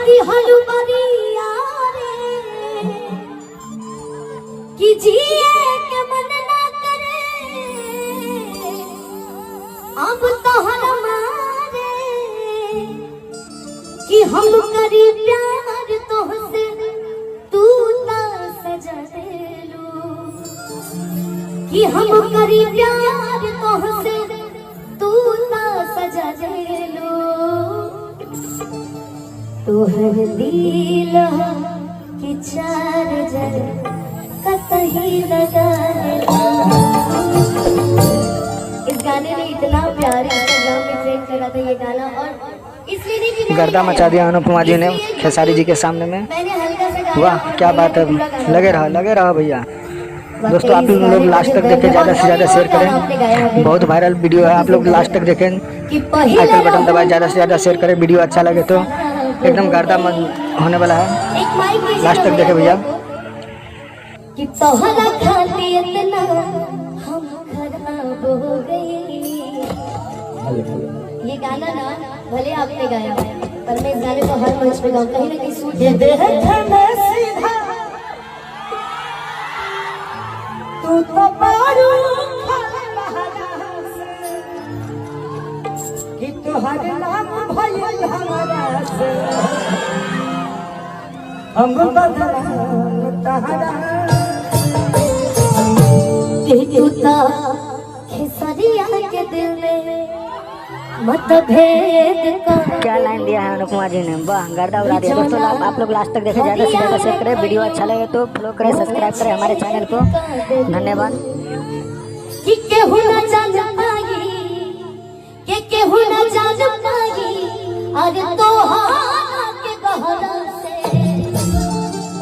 दी hello बरिया रे कि जिए के मन ना करे अब तो हमारे कि हम करी प्यार तोहसे तू ना सजा दे लो कि हम करी प्यार तोहसे तू ना सजा दे लो तोहर दिल की चार्जर कतही लगा इस गाने ने इतना प्यार इंस्टाग्राम में ट्रेंड करा था ये गाना और इसलिए नहीं कि गर्दा मचा दिया अनुपमा जी ने खेसारी जी के सामने में। मैंने हल्का सा गाया। वाह क्या बात है, लगे रहा भैया। दोस्तों आप लोग लास्ट तक देखें, ज़्यादा से ज़्यादा शेयर करें, बहुत वायरल वीडियो है, आप लोग लास्ट तक देखें, आइकन बटन दबाएं, ज़्यादा से ज़्यादा शेयर करें। वीडियो अच्छा लगे तो एकदम गर्दा होने वाला है, लास्ट तक देखें भैया। कि तोहरा खातिर इतना हम खराब हो गए। ये गाना ना भले आपने गाया पर मैं इस गाने को हर मंच पे गाऊं, कहीं ना कहीं सूट ये देह में सीधा तू तो पारू कि तोहर नाम भइल हमारा से हम बदला तहरा के तूता खेसरिया के दिल में मतभेद का क्या लाइन दिया है अनुपमा जी ने, वाह गर्दा उड़ा दिया। दोस्तों आप लोग लास्ट तक देखें, ज़्यादा से ज़्यादा शेयर करें, वीडियो अच्छा लगे तो फॉलो करें, सब्सक्राइब करें हमारे चैनल को। धन्यवाद। कि केहू ना जान पाई केहू ना जान पाई अरे तोहार के गहरा से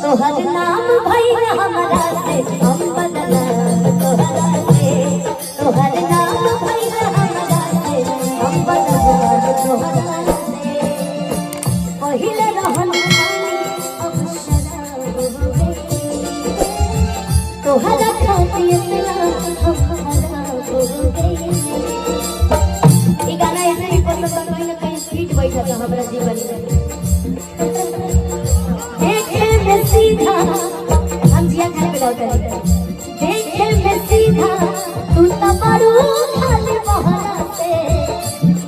तोहर नाम भइल हमरा से हम बदला तोहरा से तोहर नाम भइल हमरा से हम बदला तोहरा से पहिले रहन अब शराब हो गई तोहरा खातिर इतना हम खराब हो गई। ये गाना ऐसे ही पसंद कहीं ना कहीं स्वीट बैठा था हमारा जीवन में। देखे में सीधा हम जिया खाने पे लौट आए देखे में सीधा तू तो बड़ू खाली बहाना से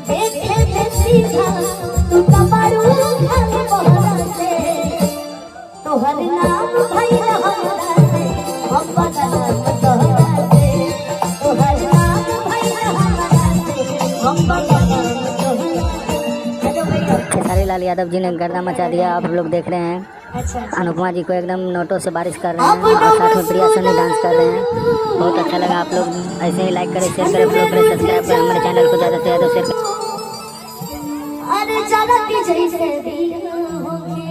देखे में सीधा तू तो बड़ू खाली बहाना से तोहर नाम भइल हमरा से हम बदला तोहरा से तोहर नाम भइल हमरा से हम बदला खेसारी लाल यादव जी ने गर्दा मचा दिया, आप लोग देख रहे हैं। अनुपमा जी को एकदम नोटों से बारिश कर रहे हैं और साथ में प्रिया सनी डांस कर रहे हैं। बहुत अच्छा लगा। आप लोग ऐसे ही लाइक करें, शेयर करें, फॉलो करें, सब्सक्राइब करें हमारे चैनल को, ज़्यादा से ज़्यादा शेयर करें। अरे ज़्यादा के जैसे दिल होके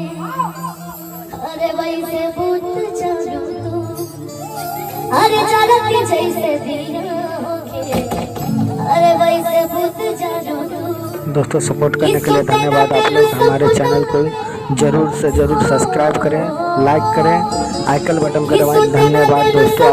अरे वैसे भूत चालू तू अरे ज़्यादा के जैसे दिल होके अरे वैसे भूत चालू तू। दोस्तों सपोर्ट करने के लिए धन्यवाद। आप लोग हमारे चैनल को जरूर से जरूर सब्सक्राइब करें, लाइक करें, आइकन बटन को दबाएं। धन्यवाद दोस्तों।